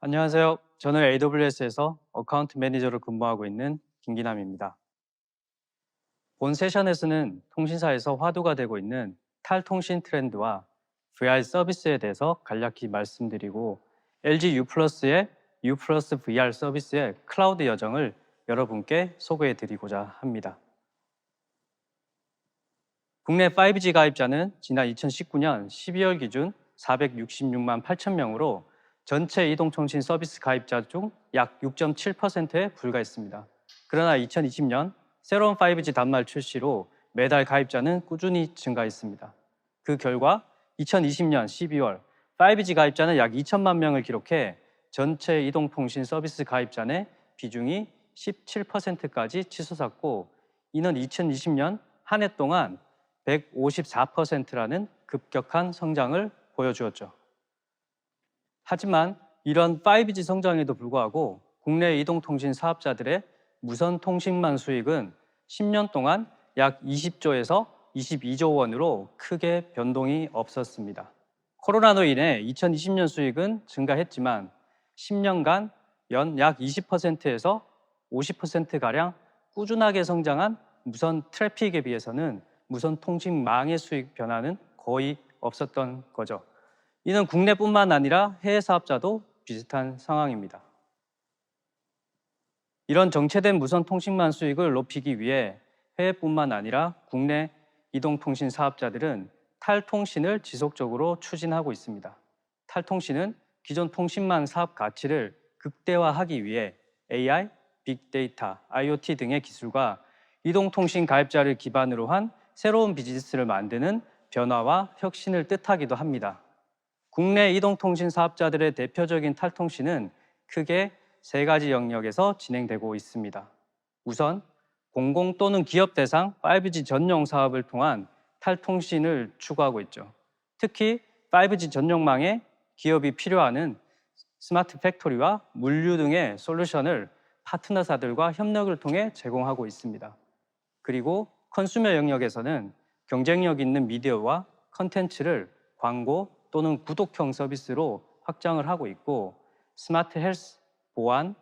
안녕하세요. 저는 AWS에서 어카운트 매니저로 근무하고 있는 김기남입니다. 본 세션에서는 통신사에서 화두가 되고 있는 탈통신 트렌드와 VR 서비스에 대해서 간략히 말씀드리고 LG U+의 U+ VR 서비스의 클라우드 여정을 여러분께 소개해 드리고자 합니다. 국내 5G 가입자는 지난 2019년 12월 기준 466만 8천 명으로 전체 이동통신 서비스 가입자 중 약 6.7%에 불과했습니다. 그러나 2020년 새로운 5G 단말 출시로 매달 가입자는 꾸준히 증가했습니다. 그 결과 2020년 12월 5G 가입자는 약 2천만 명을 기록해 전체 이동통신 서비스 가입자 내 비중이 17%까지 치솟았고, 이는 2020년 한 해 동안 154%라는 급격한 성장을 보여주었죠. 하지만 이런 5G 성장에도 불구하고 국내 이동통신 사업자들의 무선 통신망 수익은 10년 동안 약 20조에서 22조 원으로 크게 변동이 없었습니다. 코로나로 인해 2020년 수익은 증가했지만 10년간 연 약 20%에서 50%가량 꾸준하게 성장한 무선 트래픽에 비해서는 무선 통신망의 수익 변화는 거의 없었던 거죠. 이는 국내뿐만 아니라 해외 사업자도 비슷한 상황입니다. 이런 정체된 무선 통신망 수익을 높이기 위해 해외뿐만 아니라 국내 이동통신 사업자들은 탈통신을 지속적으로 추진하고 있습니다. 탈통신은 기존 통신망 사업 가치를 극대화하기 위해 AI, 빅데이터, IoT 등의 기술과 이동통신 가입자를 기반으로 한 새로운 비즈니스를 만드는 변화와 혁신을 뜻하기도 합니다. 국내 이동통신 사업자들의 대표적인 탈통신은 크게 세 가지 영역에서 진행되고 있습니다. 우선 공공 또는 기업 대상 5G 전용 사업을 통한 탈통신을 추구하고 있죠. 특히 5G 전용망에 기업이 필요하는 스마트 팩토리와 물류 등의 솔루션을 파트너사들과 협력을 통해 제공하고 있습니다. 그리고 컨슈머 영역에서는 경쟁력 있는 미디어와 컨텐츠를 광고 또는 구독형 서비스로 확장을 하고 있고, 스마트 헬스, 보안,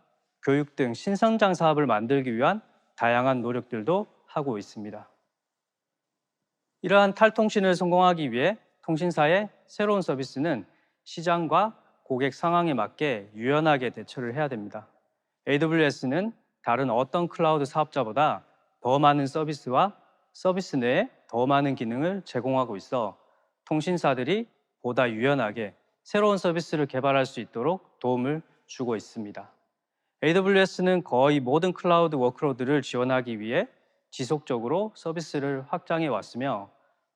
교육 등 신성장 사업을 만들기 위한 다양한 노력들도 하고 있습니다. 이러한 탈통신을 성공하기 위해 통신사의 새로운 서비스는 시장과 고객 상황에 맞게 유연하게 대처를 해야 됩니다. AWS는 다른 어떤 클라우드 사업자보다 더 많은 서비스와 서비스 내에 더 많은 기능을 제공하고 있어 통신사들이 보다 유연하게 새로운 서비스를 개발할 수 있도록 도움을 주고 있습니다. AWS는 거의 모든 클라우드 워크로드를 지원하기 위해 지속적으로 서비스를 확장해 왔으며,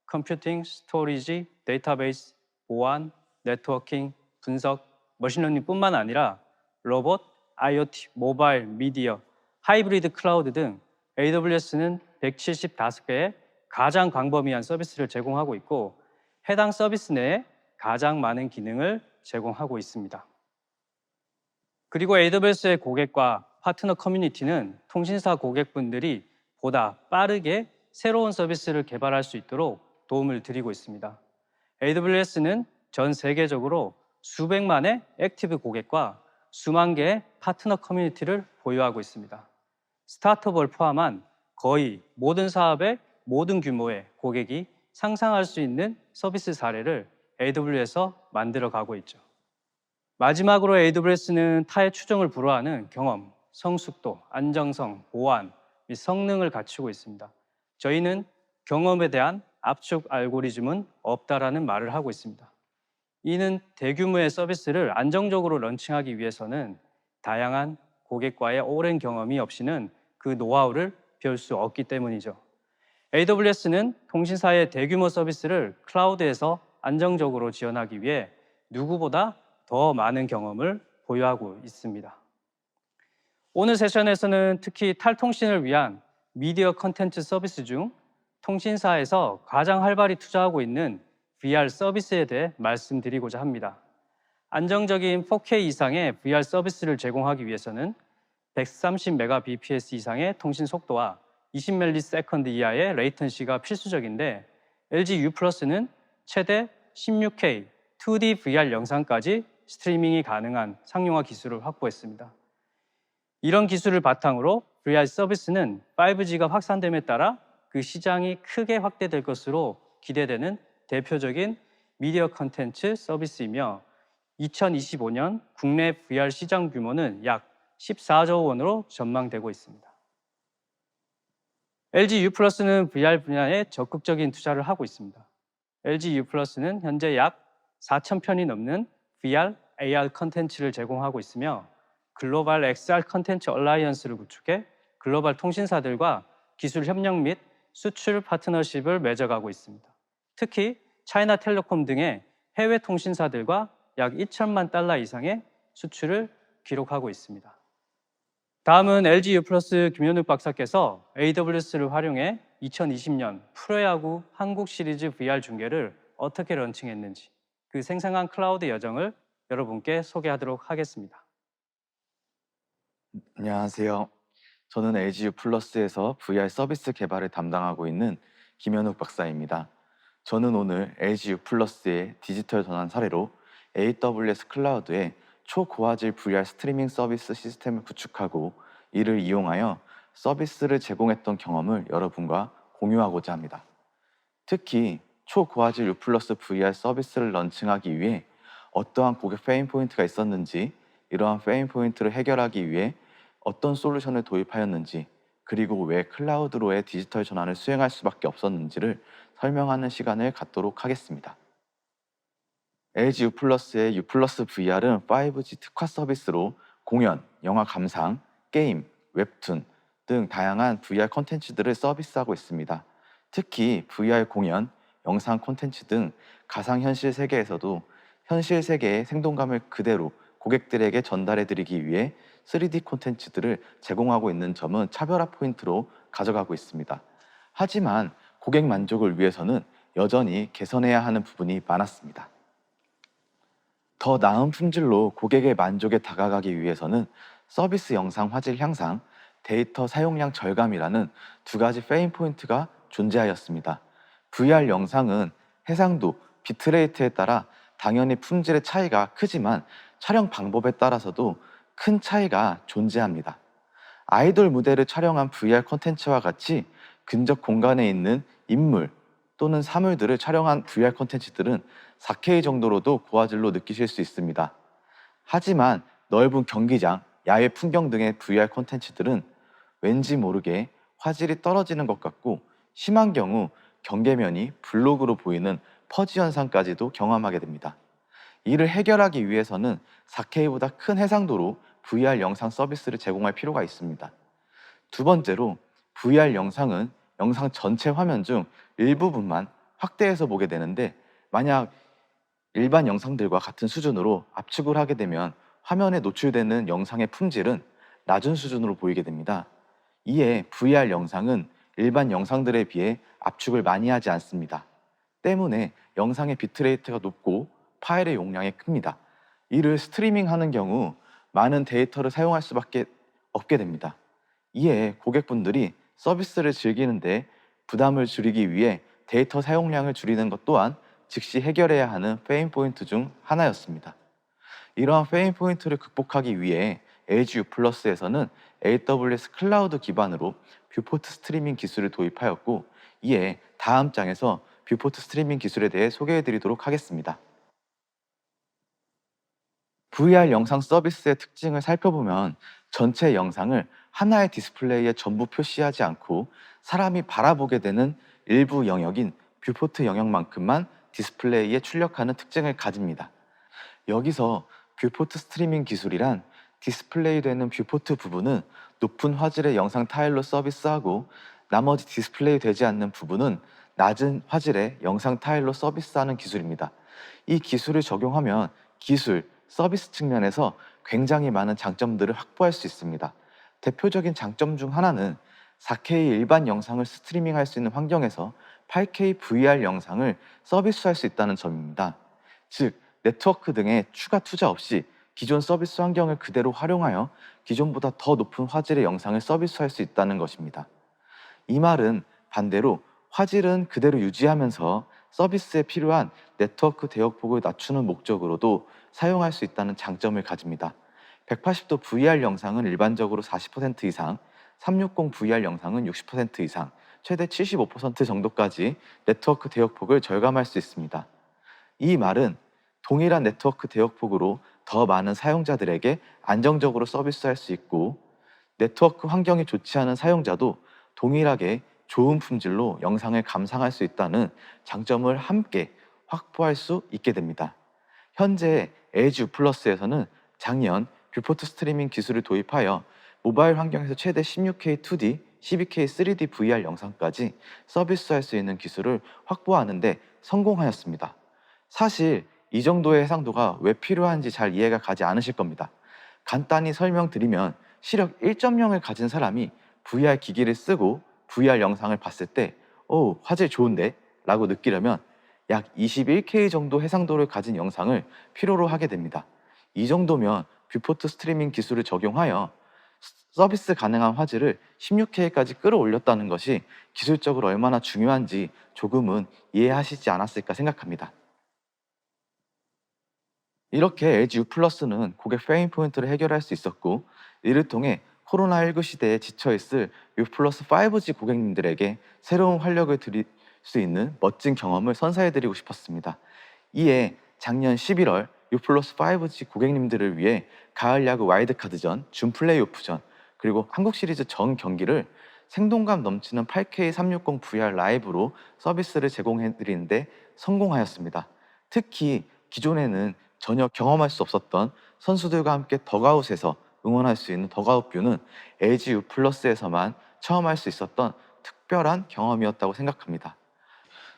컴퓨팅, 스토리지, 데이터베이스, 보안, 네트워킹, 분석, 머신러닝뿐만 아니라 로봇, IoT, 모바일, 미디어, 하이브리드 클라우드 등 AWS는 175개의 가장 광범위한 서비스를 제공하고 있고, 해당 서비스 내에 가장 많은 기능을 제공하고 있습니다. 그리고 AWS의 고객과 파트너 커뮤니티는 통신사 고객분들이 보다 빠르게 새로운 서비스를 개발할 수 있도록 도움을 드리고 있습니다. AWS는 전 세계적으로 수백만의 액티브 고객과 수만 개의 파트너 커뮤니티를 보유하고 있습니다. 스타트업을 포함한 거의 모든 사업의 모든 규모의 고객이 상상할 수 있는 서비스 사례를 AWS에서 만들어 가고 있죠. 마지막으로 AWS는 타의 추정을 불허하는 경험, 성숙도, 안정성, 보안 및 성능을 갖추고 있습니다. 저희는 경험에 대한 압축 알고리즘은 없다라는 말을 하고 있습니다. 이는 대규모의 서비스를 안정적으로 런칭하기 위해서는 다양한 고객과의 오랜 경험이 없이는 그 노하우를 배울 수 없기 때문이죠. AWS는 통신사의 대규모 서비스를 클라우드에서 안정적으로 지원하기 위해 누구보다 더 많은 경험을 보유하고 있습니다. 오늘 세션에서는 특히 탈통신을 위한 미디어 컨텐츠 서비스 중 통신사에서 가장 활발히 투자하고 있는 VR 서비스에 대해 말씀드리고자 합니다. 안정적인 4K 이상의 VR 서비스를 제공하기 위해서는 130Mbps 이상의 통신 속도와 20ms 이하의 레이턴시가 필수적인데, LG U+는 최대 16K 2D VR 영상까지 스트리밍이 가능한 상용화 기술을 확보했습니다. 이런 기술을 바탕으로 VR 서비스는 5G가 확산됨에 따라 그 시장이 크게 확대될 것으로 기대되는 대표적인 미디어 컨텐츠 서비스이며 2025년 국내 VR 시장 규모는 약 14조 원으로 전망되고 있습니다. LG U+는 VR 분야에 적극적인 투자를 하고 있습니다. LG U+는 현재 약 4,000편이 넘는 VR, AR 컨텐츠를 제공하고 있으며 글로벌 XR 컨텐츠 얼라이언스를 구축해 글로벌 통신사들과 기술 협력 및 수출 파트너십을 맺어가고 있습니다. 특히 차이나텔레콤 등의 해외 통신사들과 약 2천만 달러 이상의 수출을 기록하고 있습니다. 다음은 LG U+ 김현욱 박사께서 AWS를 활용해 2020년 프로야구 한국 시리즈 VR 중계를 어떻게 런칭했는지 그 생생한 클라우드 여정을 여러분께 소개하도록 하겠습니다. 안녕하세요. 저는 LG U+에서 VR 서비스 개발을 담당하고 있는 김현욱 박사입니다. 저는 오늘 LG U+의 디지털 전환 사례로 AWS 클라우드에 초고화질 VR 스트리밍 서비스 시스템을 구축하고 이를 이용하여 서비스를 제공했던 경험을 여러분과 공유하고자 합니다. 특히 초고화질 U+ VR 서비스를 런칭하기 위해 어떠한 고객 페인 포인트가 있었는지, 이러한 페인 포인트를 해결하기 위해 어떤 솔루션을 도입하였는지, 그리고 왜 클라우드로의 디지털 전환을 수행할 수밖에 없었는지를 설명하는 시간을 갖도록 하겠습니다. LG U+의 U+ VR은 5G 특화 서비스로 공연, 영화 감상, 게임, 웹툰 등 다양한 VR 콘텐츠들을 서비스하고 있습니다. 특히 VR 공연, 영상 콘텐츠 등 가상현실 세계에서도 현실 세계의 생동감을 그대로 고객들에게 전달해드리기 위해 3D 콘텐츠들을 제공하고 있는 점은 차별화 포인트로 가져가고 있습니다. 하지만 고객 만족을 위해서는 여전히 개선해야 하는 부분이 많았습니다. 더 나은 품질로 고객의 만족에 다가가기 위해서는 서비스 영상 화질 향상, 데이터 사용량 절감이라는 두 가지 페인 포인트가 존재하였습니다. VR 영상은 해상도, 비트레이트에 따라 당연히 품질의 차이가 크지만 촬영 방법에 따라서도 큰 차이가 존재합니다. 아이돌 무대를 촬영한 VR 콘텐츠와 같이 근접 공간에 있는 인물 또는 사물들을 촬영한 VR 콘텐츠들은 4K 정도로도 고화질로 느끼실 수 있습니다. 하지만 넓은 경기장, 야외 풍경 등의 VR 콘텐츠들은 왠지 모르게 화질이 떨어지는 것 같고 심한 경우 경계면이 블록으로 보이는 퍼지 현상까지도 경험하게 됩니다. 이를 해결하기 위해서는 4K보다 큰 해상도로 VR 영상 서비스를 제공할 필요가 있습니다. 두 번째로 VR 영상은 영상 전체 화면 중 일부분만 확대해서 보게 되는데 만약 일반 영상들과 같은 수준으로 압축을 하게 되면 화면에 노출되는 영상의 품질은 낮은 수준으로 보이게 됩니다. 이에 VR 영상은 일반 영상들에 비해 압축을 많이 하지 않습니다. 때문에 영상의 비트레이트가 높고 파일의 용량이 큽니다. 이를 스트리밍하는 경우 많은 데이터를 사용할 수밖에 없게 됩니다. 이에 고객분들이 서비스를 즐기는데 부담을 줄이기 위해 데이터 사용량을 줄이는 것 또한 즉시 해결해야 하는 페인 포인트 중 하나였습니다. 이러한 페인 포인트를 극복하기 위해 LG U+에서는 AWS 클라우드 기반으로 뷰포트 스트리밍 기술을 도입하였고 이에 다음 장에서 뷰포트 스트리밍 기술에 대해 소개해 드리도록 하겠습니다. VR 영상 서비스의 특징을 살펴보면 전체 영상을 하나의 디스플레이에 전부 표시하지 않고 사람이 바라보게 되는 일부 영역인 뷰포트 영역만큼만 디스플레이에 출력하는 특징을 가집니다. 여기서 뷰포트 스트리밍 기술이란 디스플레이 되는 뷰포트 부분은 높은 화질의 영상 타일로 서비스하고 나머지 디스플레이 되지 않는 부분은 낮은 화질의 영상 타일로 서비스하는 기술입니다. 이 기술을 적용하면 기술, 서비스 측면에서 굉장히 많은 장점들을 확보할 수 있습니다. 대표적인 장점 중 하나는 4K 일반 영상을 스트리밍할 수 있는 환경에서 8K VR 영상을 서비스할 수 있다는 점입니다. 즉, 네트워크 등의 추가 투자 없이 기존 서비스 환경을 그대로 활용하여 기존보다 더 높은 화질의 영상을 서비스할 수 있다는 것입니다. 이 말은 반대로 화질은 그대로 유지하면서 서비스에 필요한 네트워크 대역폭을 낮추는 목적으로도 사용할 수 있다는 장점을 가집니다. 180도 VR 영상은 일반적으로 40% 이상, 360 VR 영상은 60% 이상, 최대 75% 정도까지 네트워크 대역폭을 절감할 수 있습니다. 이 말은 동일한 네트워크 대역폭으로 더 많은 사용자들에게 안정적으로 서비스할 수 있고, 네트워크 환경이 좋지 않은 사용자도 동일하게 좋은 품질로 영상을 감상할 수 있다는 장점을 함께 확보할 수 있게 됩니다. 현재 에이지 U 플러스에서는 작년 뷰포트 스트리밍 기술을 도입하여 모바일 환경에서 최대 16K 2D, 12K 3D VR 영상까지 서비스할 수 있는 기술을 확보하는 데 성공하였습니다. 사실 이 정도의 해상도가 왜 필요한지 잘 이해가 가지 않으실 겁니다. 간단히 설명드리면 시력 1.0을 가진 사람이 VR 기기를 쓰고 VR 영상을 봤을 때 화질 좋은데? 라고 느끼려면 약 21K 정도 해상도를 가진 영상을 필요로 하게 됩니다. 이 정도면 뷰포트 스트리밍 기술을 적용하여 서비스 가능한 화질을 16K까지 끌어올렸다는 것이 기술적으로 얼마나 중요한지 조금은 이해하시지 않았을까 생각합니다. 이렇게 LG U 플러스는 고객 페인 포인트를 해결할 수 있었고, 이를 통해 코로나19 시대에 지쳐있을 U 플러스 5G 고객님들에게 새로운 활력을 드릴 수 있는 멋진 경험을 선사해드리고 싶었습니다. 이에 작년 11월 U 플러스 5G 고객님들을 위해 가을 야구 와일드카드전, 준 플레이오프전, 그리고 한국 시리즈 전 경기를 생동감 넘치는 8K 360 VR 라이브로 서비스를 제공해드리는데 성공하였습니다. 특히 기존에는 전혀 경험할 수 없었던 선수들과 함께 덕아웃에서 응원할 수 있는 덕아웃 뷰는 LG U 플러스에서만 처음 할 수 있었던 특별한 경험이었다고 생각합니다.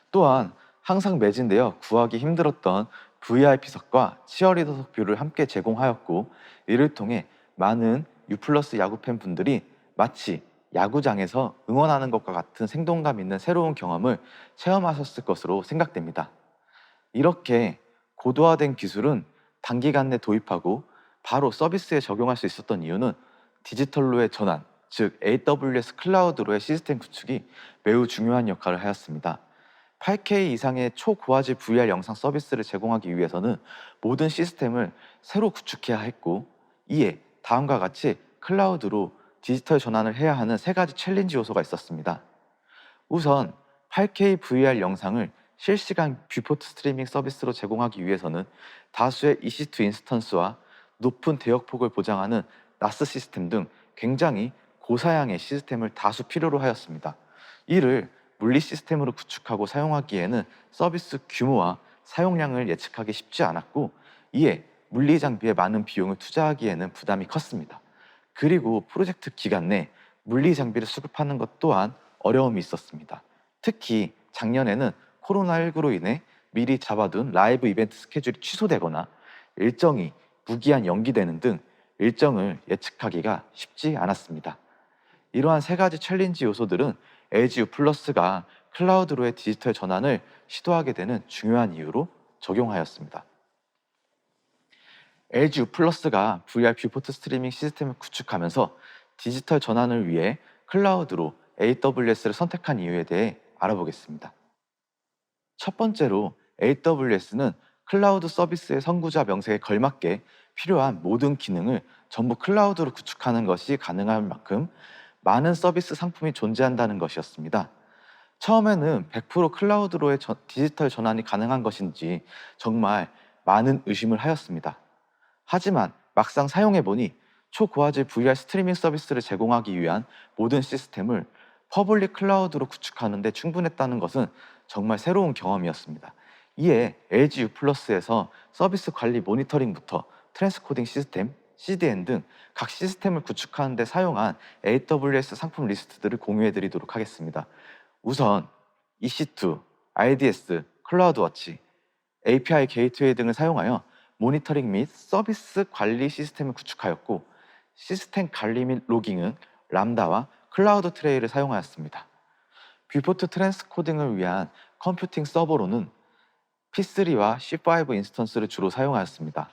또한 항상 매진되어 구하기 힘들었던 VIP석과 치어리더석 뷰를 함께 제공하였고, 이를 통해 많은 U 플러스 야구 팬분들이 마치 야구장에서 응원하는 것과 같은 생동감 있는 새로운 경험을 체험하셨을 것으로 생각됩니다. 이렇게 고도화된 기술은 단기간 내 도입하고 바로 서비스에 적용할 수 있었던 이유는 디지털로의 전환, 즉 AWS 클라우드로의 시스템 구축이 매우 중요한 역할을 하였습니다. 8K 이상의 초고화질 VR 영상 서비스를 제공하기 위해서는 모든 시스템을 새로 구축해야 했고, 이에 다음과 같이 클라우드로 디지털 전환을 해야 하는 세 가지 챌린지 요소가 있었습니다. 우선 8K VR 영상을 실시간 뷰포트 스트리밍 서비스로 제공하기 위해서는 다수의 EC2 인스턴스와 높은 대역폭을 보장하는 NAS 시스템 등 굉장히 고사양의 시스템을 다수 필요로 하였습니다. 이를 물리 시스템으로 구축하고 사용하기에는 서비스 규모와 사용량을 예측하기 쉽지 않았고, 이에 물리 장비에 많은 비용을 투자하기에는 부담이 컸습니다. 그리고 프로젝트 기간 내 물리 장비를 수급하는 것 또한 어려움이 있었습니다. 특히 작년에는 코로나19로 인해 미리 잡아둔 라이브 이벤트 스케줄이 취소되거나 일정이 무기한 연기되는 등 일정을 예측하기가 쉽지 않았습니다. 이러한 세 가지 챌린지 요소들은 LG U 플러스가 클라우드로의 디지털 전환을 시도하게 되는 중요한 이유로 적용하였습니다. LG U 플러스가 VR 뷰포트 스트리밍 시스템을 구축하면서 디지털 전환을 위해 클라우드로 AWS를 선택한 이유에 대해 알아보겠습니다. 첫 번째로 AWS는 클라우드 서비스의 선구자 명세에 걸맞게 필요한 모든 기능을 전부 클라우드로 구축하는 것이 가능한 만큼 많은 서비스 상품이 존재한다는 것이었습니다. 처음에는 100% 클라우드로의 디지털 전환이 가능한 것인지 정말 많은 의심을 하였습니다. 하지만 막상 사용해보니 초고화질 VR 스트리밍 서비스를 제공하기 위한 모든 시스템을 퍼블릭 클라우드로 구축하는 데 충분했다는 것은 정말 새로운 경험이었습니다. 이에 LG U 플러스에서 서비스 관리 모니터링부터 트랜스코딩 시스템, CDN 등 각 시스템을 구축하는 데 사용한 AWS 상품 리스트들을 공유해 드리도록 하겠습니다. 우선 EC2, IDS, 클라우드워치, API 게이트웨이 등을 사용하여 모니터링 및 서비스 관리 시스템을 구축하였고, 시스템 관리 및 로깅은 람다와 클라우드 트레이를 사용하였습니다. 뷰포트 트랜스코딩을 위한 컴퓨팅 서버로는 P3와 C5 인스턴스를 주로 사용하였습니다.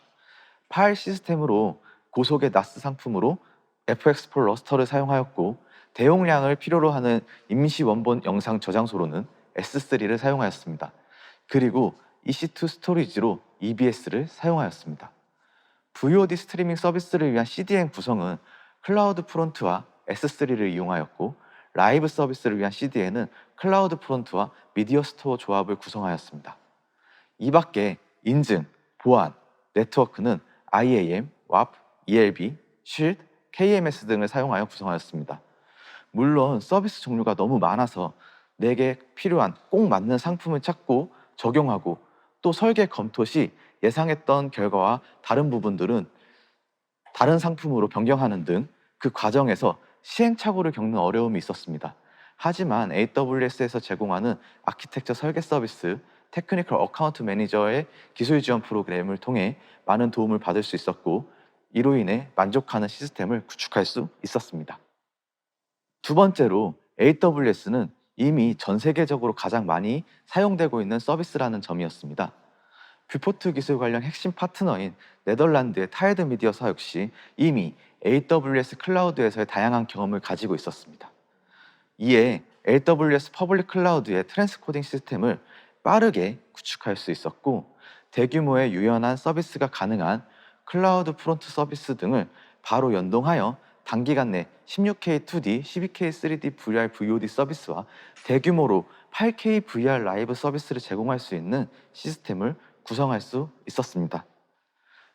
파일 시스템으로 고속의 NAS 상품으로 FX4 러스터를 사용하였고, 대용량을 필요로 하는 임시 원본 영상 저장소로는 S3를 사용하였습니다. 그리고 EC2 스토리지로 EBS를 사용하였습니다. VOD 스트리밍 서비스를 위한 CDN 구성은 클라우드 프론트와 S3를 이용하였고, 라이브 서비스를 위한 CDN은 클라우드 프론트와 미디어 스토어 조합을 구성하였습니다. 이 밖에 인증, 보안, 네트워크는 IAM, WAP, ELB, Shield, KMS 등을 사용하여 구성하였습니다. 물론 서비스 종류가 너무 많아서 내게 필요한 꼭 맞는 상품을 찾고 적용하고, 또 설계 검토 시 예상했던 결과와 다른 부분들은 다른 상품으로 변경하는 등 그 과정에서 시행착오를 겪는 어려움이 있었습니다. 하지만 AWS에서 제공하는 아키텍처 설계 서비스 테크니컬 어카운트 매니저의 기술 지원 프로그램을 통해 많은 도움을 받을 수 있었고, 이로 인해 만족하는 시스템을 구축할 수 있었습니다. 두 번째로, AWS는 이미 전 세계적으로 가장 많이 사용되고 있는 서비스라는 점이었습니다. 뷰포트 기술 관련 핵심 파트너인 네덜란드의 타이드 미디어사 역시 이미 AWS 클라우드에서의 다양한 경험을 가지고 있었습니다. 이에 AWS 퍼블릭 클라우드의 트랜스코딩 시스템을 빠르게 구축할 수 있었고, 대규모의 유연한 서비스가 가능한 클라우드 프론트 서비스 등을 바로 연동하여 단기간 내 16K 2D, 12K 3D VR VOD 서비스와 대규모로 8K VR 라이브 서비스를 제공할 수 있는 시스템을 구성할 수 있었습니다.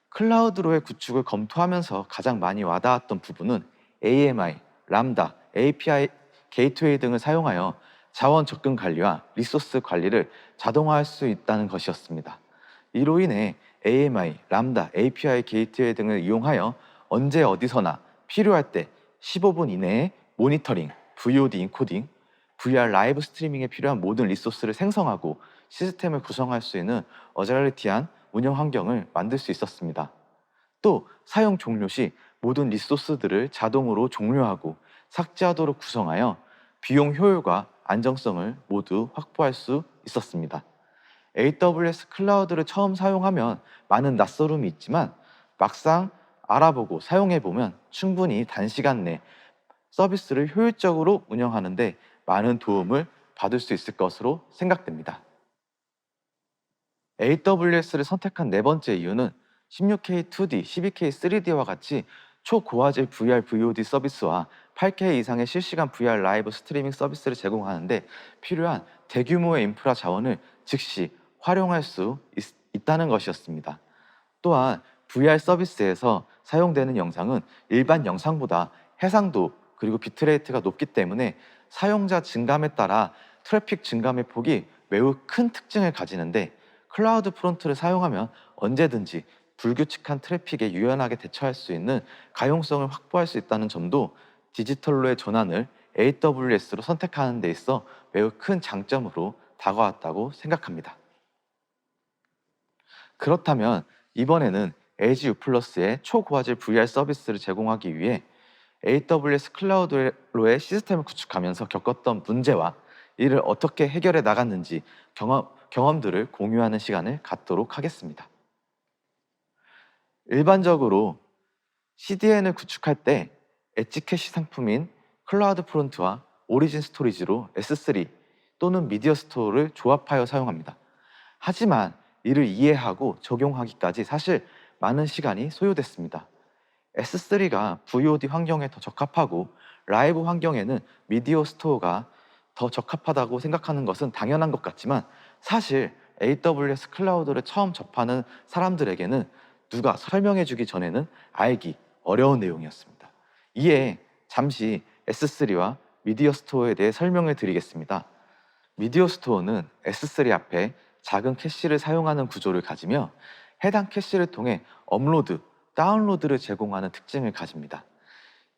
클라우드로의 구축을 검토하면서 가장 많이 와닿았던 부분은 AMI, 람다, API 게이트웨이 등을 사용하여 자원 접근 관리와 리소스 관리를 자동화할 수 있다는 것이었습니다. 이로 인해 AMI, 람다, API 게이트웨이 등을 이용하여 언제 어디서나 필요할 때 15분 이내에 모니터링, VOD 인코딩, VR 라이브 스트리밍에 필요한 모든 리소스를 생성하고 시스템을 구성할 수 있는 어자일리티한 운영 환경을 만들 수 있었습니다. 또 사용 종료 시 모든 리소스들을 자동으로 종료하고 삭제하도록 구성하여 비용 효율과 안정성을 모두 확보할 수 있었습니다. AWS 클라우드를 처음 사용하면 많은 낯설음이 있지만 막상 알아보고 사용해보면 충분히 단시간 내 서비스를 효율적으로 운영하는 데 많은 도움을 받을 수 있을 것으로 생각됩니다. AWS를 선택한 네 번째 이유는 16K 2D, 12K 3D와 같이 초고화질 VR VOD 서비스와 8K 이상의 실시간 VR 라이브 스트리밍 서비스를 제공하는데 필요한 대규모의 인프라 자원을 즉시 활용할 수 있다는 것이었습니다. 또한 VR 서비스에서 사용되는 영상은 일반 영상보다 해상도 그리고 비트레이트가 높기 때문에 사용자 증감에 따라 트래픽 증감의 폭이 매우 큰 특징을 가지는데, 클라우드 프론트를 사용하면 언제든지 불규칙한 트래픽에 유연하게 대처할 수 있는 가용성을 확보할 수 있다는 점도 디지털로의 전환을 AWS로 선택하는 데 있어 매우 큰 장점으로 다가왔다고 생각합니다. 그렇다면 이번에는 에이지 U 플러스의 초고화질 VR 서비스를 제공하기 위해 AWS 클라우드로의 시스템을 구축하면서 겪었던 문제와 이를 어떻게 해결해 나갔는지 경험들을 공유하는 시간을 갖도록 하겠습니다. 일반적으로 CDN을 구축할 때 엣지 캐시 상품인 클라우드 프론트와 오리진 스토리지로 S3 또는 미디어 스토어를 조합하여 사용합니다. 하지만 이를 이해하고 적용하기까지 사실 많은 시간이 소요됐습니다. S3가 VOD 환경에 더 적합하고 라이브 환경에는 미디어 스토어가 더 적합하다고 생각하는 것은 당연한 것 같지만, 사실 AWS 클라우드를 처음 접하는 사람들에게는 누가 설명해 주기 전에는 알기 어려운 내용이었습니다. 이에 잠시 S3와 미디어 스토어에 대해 설명을 드리겠습니다. 미디어 스토어는 S3 앞에 작은 캐시를 사용하는 구조를 가지며 해당 캐시를 통해 업로드, 다운로드를 제공하는 특징을 가집니다.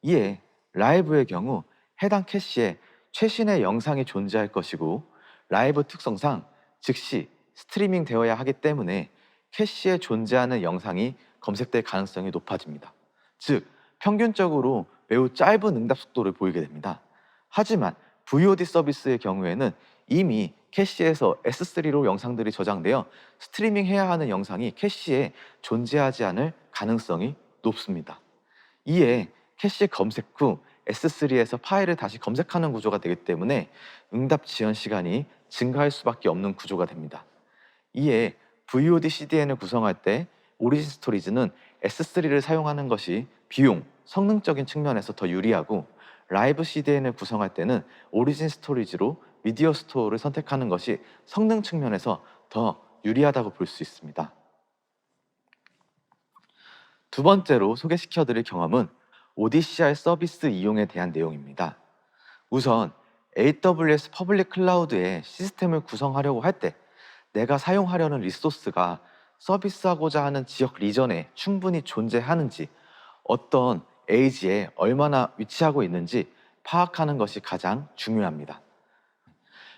이에 라이브의 경우 해당 캐시에 최신의 영상이 존재할 것이고, 라이브 특성상 즉시 스트리밍 되어야 하기 때문에 캐시에 존재하는 영상이 검색될 가능성이 높아집니다. 즉, 평균적으로 매우 짧은 응답 속도를 보이게 됩니다. 하지만 VOD 서비스의 경우에는 이미 캐시에서 S3로 영상들이 저장되어 스트리밍 해야 하는 영상이 캐시에 존재하지 않을 가능성이 높습니다. 이에 캐시 검색 후 S3에서 파일을 다시 검색하는 구조가 되기 때문에 응답 지연 시간이 증가할 수밖에 없는 구조가 됩니다. 이에 VOD CDN을 구성할 때 오리진 스토리지는 S3를 사용하는 것이 비용, 성능적인 측면에서 더 유리하고 라이브 CDN을 구성할 때는 오리진 스토리지로 미디어 스토어를 선택하는 것이 성능 측면에서 더 유리하다고 볼 수 있습니다. 두 번째로 소개시켜드릴 경험은 ODCR 서비스 이용에 대한 내용입니다. 우선 AWS 퍼블릭 클라우드에 시스템을 구성하려고 할 때 내가 사용하려는 리소스가 서비스하고자 하는 지역 리전에 충분히 존재하는지, 어떤 에이지에 얼마나 위치하고 있는지 파악하는 것이 가장 중요합니다.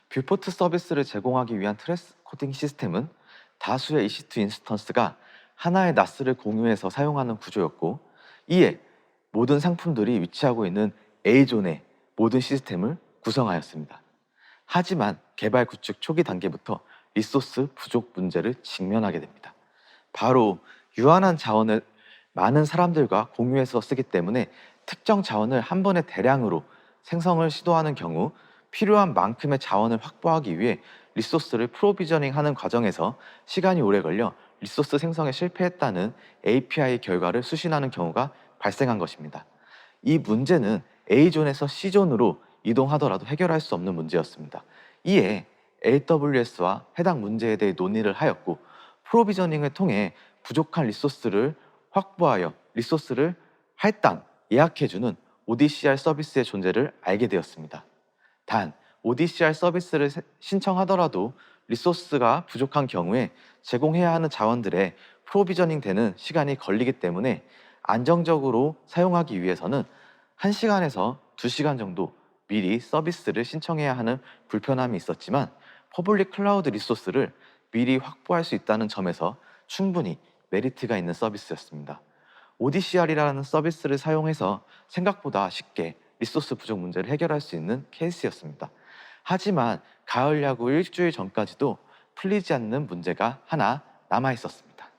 뷰포트 서비스를 제공하기 위한 트래스 코딩 시스템은 다수의 EC2 인스턴스가 하나의 나스를 공유해서 사용하는 구조였고, 이에 모든 상품들이 위치하고 있는 A존의 모든 시스템을 구성하였습니다. 하지만 개발 구축 초기 단계부터 리소스 부족 문제를 직면하게 됩니다. 바로 유한한 자원을 많은 사람들과 공유해서 쓰기 때문에 특정 자원을 한 번에 대량으로 생성을 시도하는 경우 필요한 만큼의 자원을 확보하기 위해 리소스를 프로비저닝하는 과정에서 시간이 오래 걸려 리소스 생성에 실패했다는 API 결과를 수신하는 경우가 발생한 것입니다. 이 문제는 A존에서 C존으로 이동하더라도 해결할 수 없는 문제였습니다. 이에 AWS와 해당 문제에 대해 논의를 하였고, 프로비저닝을 통해 부족한 리소스를 확보하여 리소스를 할당, 예약해주는 ODCR 서비스의 존재를 알게 되었습니다. 단, ODCR 서비스를 신청하더라도 리소스가 부족한 경우에 제공해야 하는 자원들의 프로비저닝 되는 시간이 걸리기 때문에 안정적으로 사용하기 위해서는 1시간에서 2시간 정도 미리 서비스를 신청해야 하는 불편함이 있었지만, 퍼블릭 클라우드 리소스를 미리 확보할 수 있다는 점에서 충분히 메리트가 있는 서비스였습니다. ODCR이라는 서비스를 사용해서 생각보다 쉽게 리소스 부족 문제를 해결할 수 있는 케이스였습니다. 하지만 가을 야구 일주일 전까지도 풀리지 않는 문제가 하나 남아 있었습니다.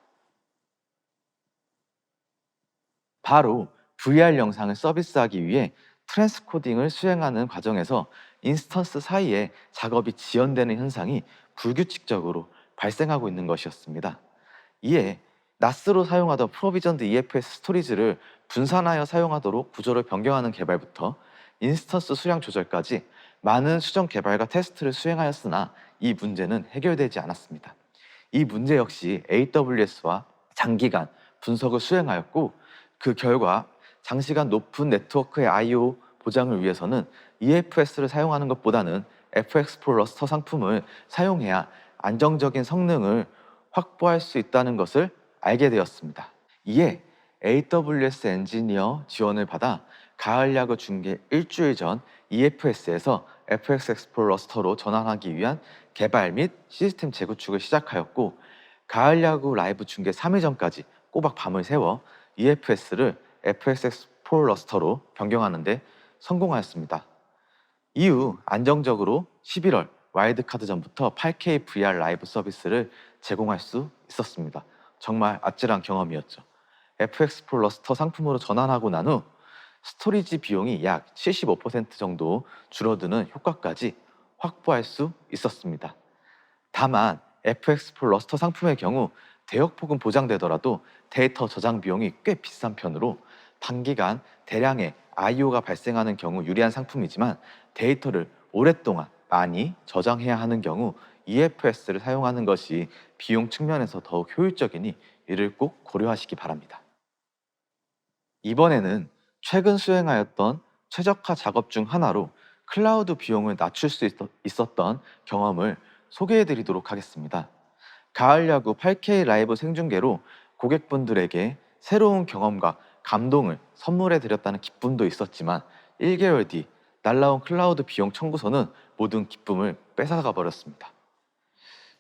바로 VR 영상을 서비스하기 위해 트랜스코딩을 수행하는 과정에서 인스턴스 사이에 작업이 지연되는 현상이 불규칙적으로 발생하고 있는 것이었습니다. 이에 나스로 사용하던 프로비전드 EFS 스토리지를 분산하여 사용하도록 구조를 변경하는 개발부터 인스턴스 수량 조절까지 많은 수정 개발과 테스트를 수행하였으나 이 문제는 해결되지 않았습니다. 이 문제 역시 AWS와 장기간 분석을 수행하였고, 그 결과 장시간 높은 네트워크의 I/O 보장을 위해서는 EFS를 사용하는 것보다는 FX플로러 러스터 상품을 사용해야 안정적인 성능을 확보할 수 있다는 것을 알게 되었습니다. 이에 AWS 엔지니어 지원을 받아 가을 야구 중계 일주일 전 EFS에서 FX Explorer 러스터로 전환하기 위한 개발 및 시스템 재구축을 시작하였고, 가을 야구 라이브 중계 3일 전까지 꼬박 밤을 새워 EFS를 FX Explorer 러스터로 변경하는 데 성공하였습니다. 이후 안정적으로 11월 와일드카드전부터 8K VR 라이브 서비스를 제공할 수 있었습니다. 정말 아찔한 경험이었죠. FX Pro 러스터 상품으로 전환하고 난 후 스토리지 비용이 약 75% 정도 줄어드는 효과까지 확보할 수 있었습니다. 다만 FX Pro 러스터 상품의 경우 대역폭은 보장되더라도 데이터 저장 비용이 꽤 비싼 편으로 단기간 대량의 I/O가 발생하는 경우 유리한 상품이지만, 데이터를 오랫동안 많이 저장해야 하는 경우 EFS를 사용하는 것이 비용 측면에서 더욱 효율적이니 이를 꼭 고려하시기 바랍니다. 이번에는 최근 수행하였던 최적화 작업 중 하나로 클라우드 비용을 낮출 수 있었던 경험을 소개해 드리도록 하겠습니다. 가을 야구 8K 라이브 생중계로 고객분들에게 새로운 경험과 감동을 선물해 드렸다는 기쁨도 있었지만, 1개월 뒤 날라온 클라우드 비용 청구서는 모든 기쁨을 뺏어가 버렸습니다.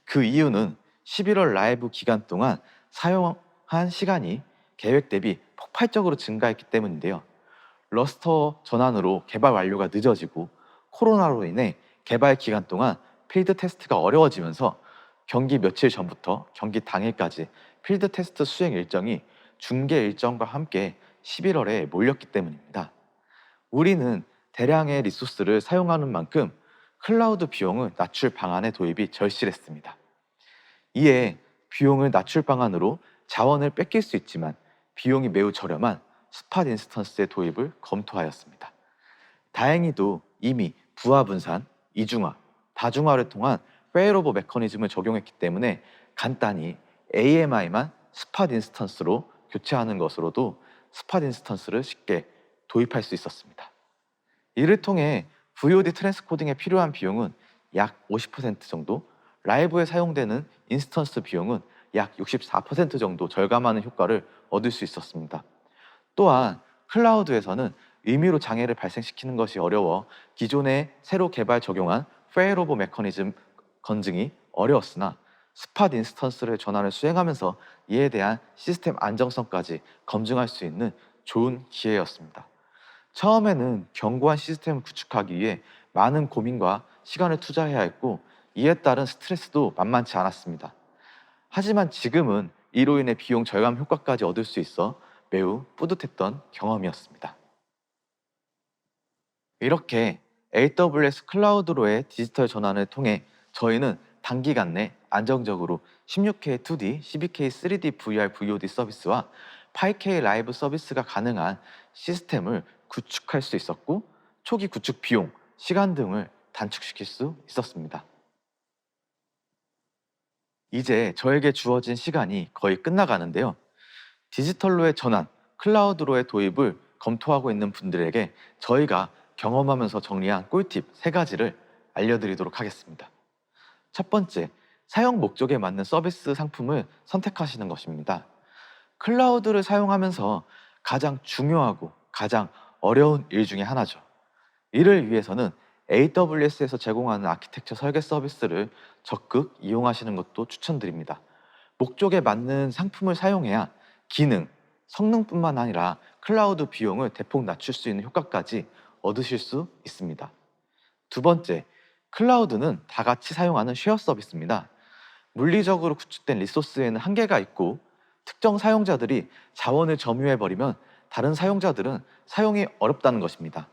그 이유는 11월 라이브 기간 동안 사용한 시간이 계획 대비 폭발적으로 증가했기 때문인데요. 러스터 전환으로 개발 완료가 늦어지고, 코로나로 인해 개발 기간 동안 필드 테스트가 어려워지면서 경기 며칠 전부터 경기 당일까지 필드 테스트 수행 일정이 중계 일정과 함께 11월에 몰렸기 때문입니다. 우리는 대량의 리소스를 사용하는 만큼 클라우드 비용은 낮출 방안의 도입이 절실했습니다. 이에 비용을 낮출 방안으로 자원을 뺏길 수 있지만 비용이 매우 저렴한 스팟 인스턴스의 도입을 검토하였습니다. 다행히도 이미 부하 분산, 이중화, 다중화를 통한 페일오버 메커니즘을 적용했기 때문에 간단히 AMI만 스팟 인스턴스로 교체하는 것으로도 스팟 인스턴스를 쉽게 도입할 수 있었습니다. 이를 통해 VOD 트랜스코딩에 필요한 비용은 약 50% 정도, 라이브에 사용되는 인스턴스 비용은 약 64% 정도 절감하는 효과를 얻을 수 있었습니다. 또한 클라우드에서는 임의로 장애를 발생시키는 것이 어려워 기존에 새로 개발 적용한 페일오버 메커니즘 검증이 어려웠으나 스팟 인스턴스를 전환을 수행하면서 이에 대한 시스템 안정성까지 검증할 수 있는 좋은 기회였습니다. 처음에는 견고한 시스템을 구축하기 위해 많은 고민과 시간을 투자해야 했고 이에 따른 스트레스도 만만치 않았습니다. 하지만 지금은 이로 인해 비용 절감 효과까지 얻을 수 있어 매우 뿌듯했던 경험이었습니다. 이렇게 AWS 클라우드로의 디지털 전환을 통해 저희는 단기간 내 안정적으로 16K 2D, 12K 3D VR VOD 서비스와 8K 라이브 서비스가 가능한 시스템을 구축할 수 있었고 초기 구축 비용, 시간 등을 단축시킬 수 있었습니다. 이제 저에게 주어진 시간이 거의 끝나가는데요. 디지털로의 전환, 클라우드로의 도입을 검토하고 있는 분들에게 저희가 경험하면서 정리한 꿀팁 3가지를 알려드리도록 하겠습니다. 첫 번째, 사용 목적에 맞는 서비스 상품을 선택하시는 것입니다. 클라우드를 사용하면서 가장 중요하고 가장 어려운 일 중에 하나죠. 이를 위해서는 AWS에서 제공하는 아키텍처 설계 서비스를 적극 이용하시는 것도 추천드립니다. 목적에 맞는 상품을 사용해야 기능, 성능뿐만 아니라 클라우드 비용을 대폭 낮출 수 있는 효과까지 얻으실 수 있습니다. 두 번째, 클라우드는 다 같이 사용하는 쉐어 서비스입니다. 물리적으로 구축된 리소스에는 한계가 있고 특정 사용자들이 자원을 점유해버리면 다른 사용자들은 사용이 어렵다는 것입니다.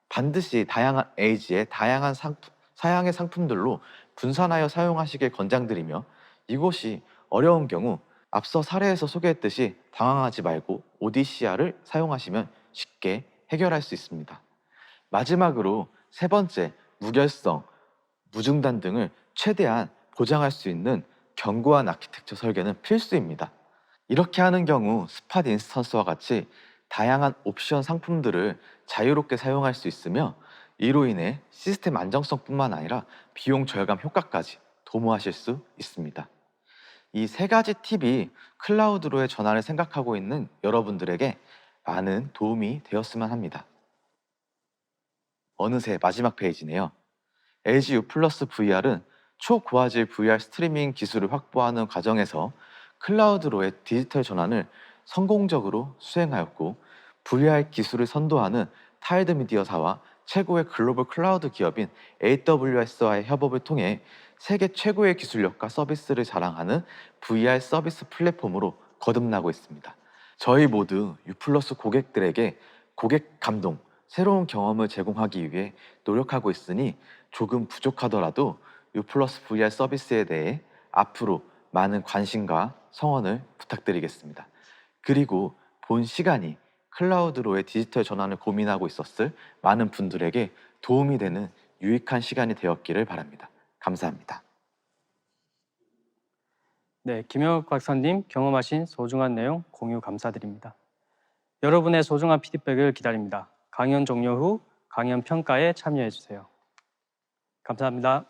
반드시 다양한 에이지의 다양한 사양의 상품들로 분산하여 사용하시길 권장드리며 이곳이 어려운 경우 앞서 사례에서 소개했듯이 당황하지 말고 오디시아를 사용하시면 쉽게 해결할 수 있습니다. 마지막으로 세 번째, 무결성, 무중단 등을 최대한 보장할 수 있는 견고한 아키텍처 설계는 필수입니다. 이렇게 하는 경우 스팟 인스턴스와 같이 다양한 옵션 상품들을 자유롭게 사용할 수 있으며 이로 인해 시스템 안정성뿐만 아니라 비용 절감 효과까지 도모하실 수 있습니다. 이 3가지 팁이 클라우드로의 전환을 생각하고 있는 여러분들에게 많은 도움이 되었으면 합니다. 어느새 마지막 페이지네요. LG U 플러스 VR은 초고화질 VR 스트리밍 기술을 확보하는 과정에서 클라우드로의 디지털 전환을 성공적으로 수행하였고 VR 기술을 선도하는 타일드 미디어사와 최고의 글로벌 클라우드 기업인 AWS와의 협업을 통해 세계 최고의 기술력과 서비스를 자랑하는 VR 서비스 플랫폼으로 거듭나고 있습니다. 저희 모두 U 플러스 고객들에게 고객 감동, 새로운 경험을 제공하기 위해 노력하고 있으니 조금 부족하더라도 U 플러스 VR 서비스에 대해 앞으로 많은 관심과 성원을 부탁드리겠습니다. 그리고 본 시간이 클라우드로의 디지털 전환을 고민하고 있었을 많은 분들에게 도움이 되는 유익한 시간이 되었기를 바랍니다. 감사합니다. 네, 김영욱 박사님 경험하신 소중한 내용 공유 감사드립니다. 여러분의 소중한 피드백을 기다립니다. 강연 종료 후 강연 평가에 참여해 주세요. 감사합니다.